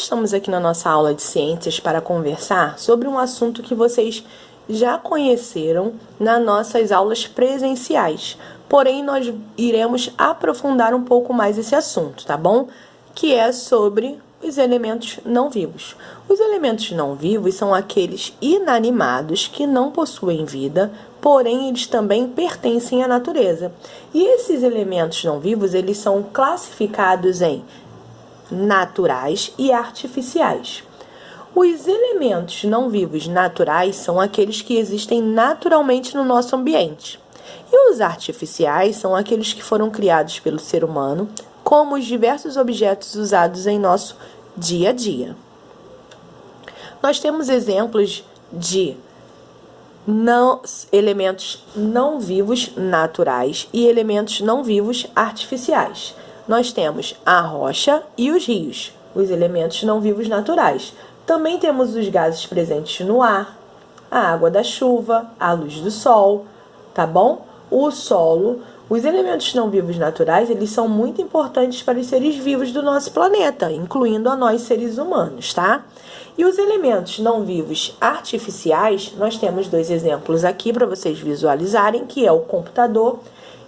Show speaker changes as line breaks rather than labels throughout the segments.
estamos aqui na nossa aula de ciências para conversar sobre um assunto que vocês já conheceram nas nossas aulas presenciais. Porém, nós iremos aprofundar um pouco mais esse assunto, tá bom? Que é sobre os elementos não vivos. Os elementos não vivos são aqueles inanimados que não possuem vida, porém eles também pertencem à natureza. E esses elementos não vivos, eles são classificados em naturais e artificiais. Os elementos não vivos naturais são aqueles que existem naturalmente no nosso ambiente. E os artificiais são aqueles que foram criados pelo ser humano, como os diversos objetos usados em nosso dia a dia. Nós temos exemplos de elementos não vivos naturais e elementos não vivos artificiais. Nós temos a rocha e os rios, os elementos não vivos naturais. Também temos os gases presentes no ar, a água da chuva, a luz do sol, tá bom? O solo. Os elementos não vivos naturais, eles são muito importantes para os seres vivos do nosso planeta, incluindo a nós seres humanos, tá? E os elementos não vivos artificiais, nós temos dois exemplos aqui para vocês visualizarem, que é o computador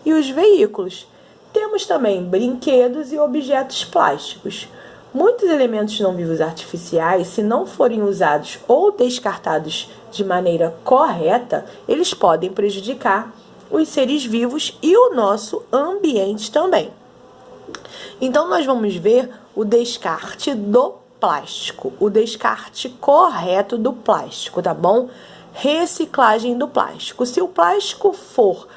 e os veículos. Temos também brinquedos e objetos plásticos. Muitos elementos não vivos artificiais, se não forem usados ou descartados de maneira correta, eles podem prejudicar os seres vivos e o nosso ambiente também. Então, nós vamos ver o descarte do plástico, o descarte correto do plástico, tá bom? Reciclagem do plástico. Se o plástico for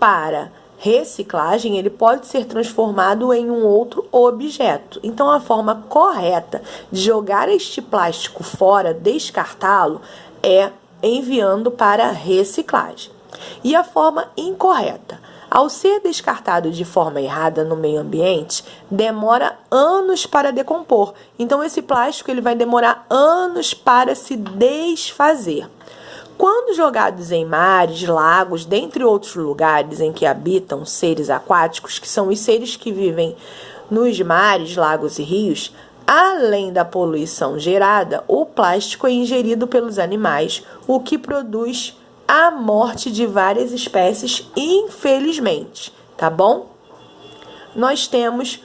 para reciclagem, ele pode ser transformado em um outro objeto. Então, a forma correta de jogar este plástico fora, descartá-lo, é enviando para reciclagem. E a forma incorreta, ao ser descartado de forma errada no meio ambiente, demora anos para decompor. Então, esse plástico ele vai demorar anos para se desfazer. Quando jogados em mares, lagos, dentre outros lugares em que habitam seres aquáticos, que são os seres que vivem nos mares, lagos e rios, além da poluição gerada, o plástico é ingerido pelos animais, o que produz a morte de várias espécies, infelizmente, tá bom? Nós temos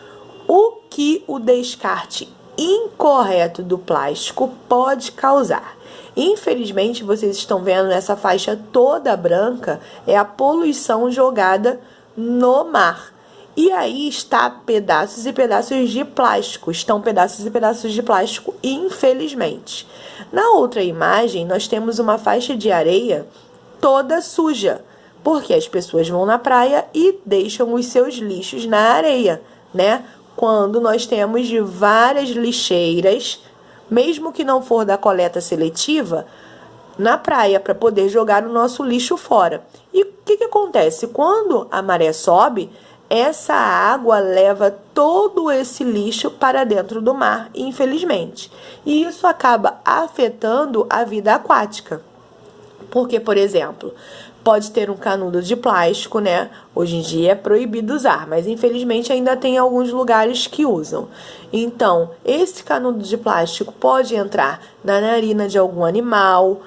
o que o descarte incorreto do plástico pode causar. Infelizmente, vocês estão vendo nessa faixa toda branca, é a poluição jogada no mar. E aí está pedaços e pedaços de plástico, estão pedaços e pedaços de plástico, infelizmente. Na outra imagem, nós temos uma faixa de areia toda suja, porque as pessoas vão na praia e deixam os seus lixos na areia, né? Quando nós temos várias lixeiras, mesmo que não for da coleta seletiva, na praia para poder jogar o nosso lixo fora. E o que acontece? Quando a maré sobe, essa água leva todo esse lixo para dentro do mar, infelizmente. E isso acaba afetando a vida aquática. Porque, por exemplo, pode ter um canudo de plástico, né? Hoje em dia é proibido usar, mas infelizmente ainda tem alguns lugares que usam. Então, esse canudo de plástico pode entrar na narina de algum animal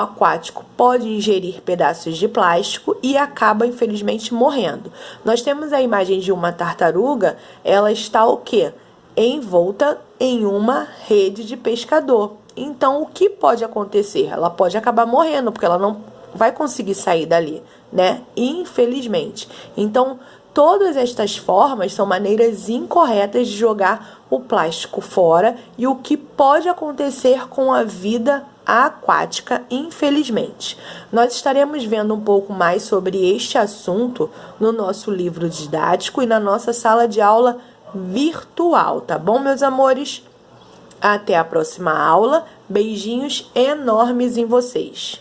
aquático pode ingerir pedaços de plástico e acaba, infelizmente, morrendo. Nós temos a imagem de uma tartaruga, ela está o quê? Envolta em uma rede de pescador. Então, o que pode acontecer? Ela pode acabar morrendo, porque ela não vai conseguir sair dali, né? Infelizmente. Então, todas estas formas são maneiras incorretas de jogar o plástico fora e o que pode acontecer com a vida aquática, infelizmente. Nós estaremos vendo um pouco mais sobre este assunto no nosso livro didático e na nossa sala de aula virtual, tá bom, meus amores? Até a próxima aula. Beijinhos enormes em vocês.